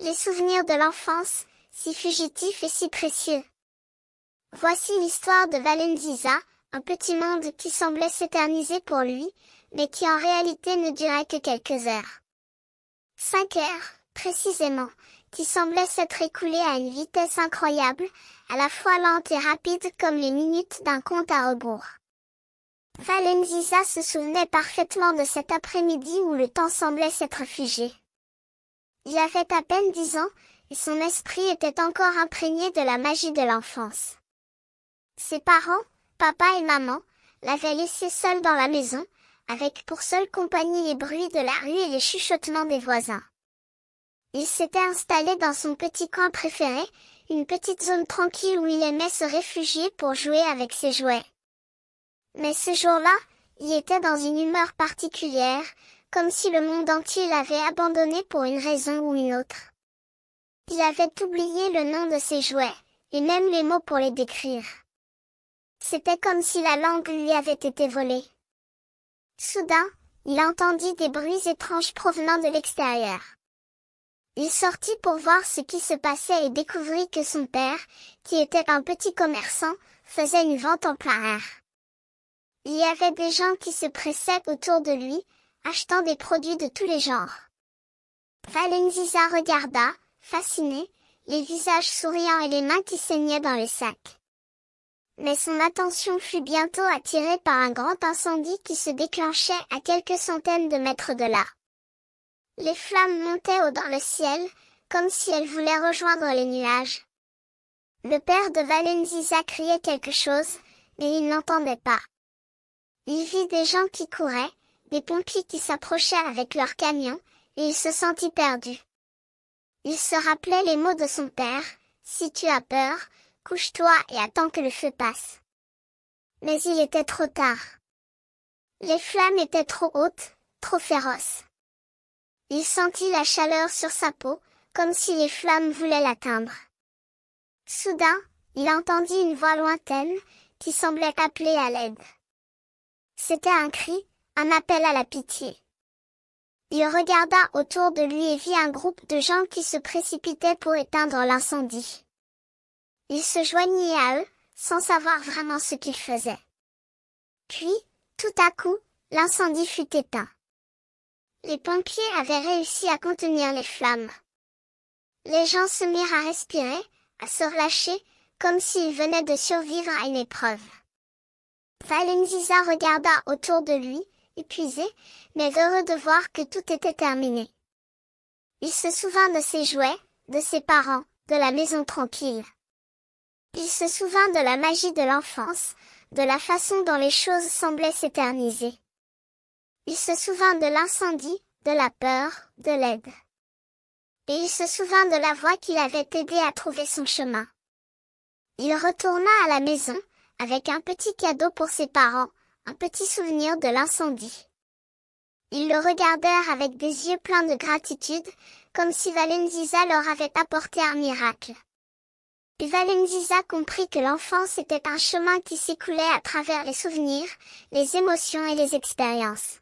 Les souvenirs de l'enfance, si fugitifs et si précieux. Voici l'histoire de Valenziza, un petit monde qui semblait s'éterniser pour lui, mais qui en réalité ne durait que quelques heures. 5 heures, précisément, qui semblaient s'être écoulées à une vitesse incroyable, à la fois lente et rapide comme les minutes d'un compte à rebours. Valenziza se souvenait parfaitement de cet après-midi où le temps semblait s'être figé. Il avait à peine 10 ans, et son esprit était encore imprégné de la magie de l'enfance. Ses parents, papa et maman, l'avaient laissé seul dans la maison, avec pour seule compagnie les bruits de la rue et les chuchotements des voisins. Il s'était installé dans son petit coin préféré, une petite zone tranquille où il aimait se réfugier pour jouer avec ses jouets. Mais ce jour-là, il était dans une humeur particulière, comme si le monde entier l'avait abandonné pour une raison ou une autre. Il avait oublié le nom de ses jouets, et même les mots pour les décrire. C'était comme si la langue lui avait été volée. Soudain, il entendit des bruits étranges provenant de l'extérieur. Il sortit pour voir ce qui se passait et découvrit que son père, qui était un petit commerçant, faisait une vente en plein air. Il y avait des gens qui se pressaient autour de lui, achetant des produits de tous les genres. Valenziza regarda, fasciné, les visages souriants et les mains qui saignaient dans les sacs. Mais son attention fut bientôt attirée par un grand incendie qui se déclenchait à quelques centaines de mètres de là. Les flammes montaient haut dans le ciel, comme si elles voulaient rejoindre les nuages. Le père de Valenziza criait quelque chose, mais il n'entendait pas. Il vit des gens qui couraient, des pompiers qui s'approchaient avec leurs camions, et il se sentit perdu. Il se rappelait les mots de son père, « Si tu as peur, couche-toi et attends que le feu passe. » Mais il était trop tard. Les flammes étaient trop hautes, trop féroces. Il sentit la chaleur sur sa peau, comme si les flammes voulaient l'atteindre. Soudain, il entendit une voix lointaine, qui semblait appeler à l'aide. C'était un cri, un appel à la pitié. Il regarda autour de lui et vit un groupe de gens qui se précipitaient pour éteindre l'incendie. Il se joignit à eux, sans savoir vraiment ce qu'il faisait. Puis, tout à coup, l'incendie fut éteint. Les pompiers avaient réussi à contenir les flammes. Les gens se mirent à respirer, à se relâcher, comme s'ils venaient de survivre à une épreuve. Valenziza regarda autour de lui, épuisé, mais heureux de voir que tout était terminé. Il se souvint de ses jouets, de ses parents, de la maison tranquille. Il se souvint de la magie de l'enfance, de la façon dont les choses semblaient s'éterniser. Il se souvint de l'incendie, de la peur, de l'aide. Et il se souvint de la voix qui l'avait aidé à trouver son chemin. Il retourna à la maison, avec un petit cadeau pour ses parents, un petit souvenir de l'incendie. Ils le regardèrent avec des yeux pleins de gratitude, comme si Valenziza leur avait apporté un miracle. Puis Valenziza comprit que l'enfance était un chemin qui s'écoulait à travers les souvenirs, les émotions et les expériences.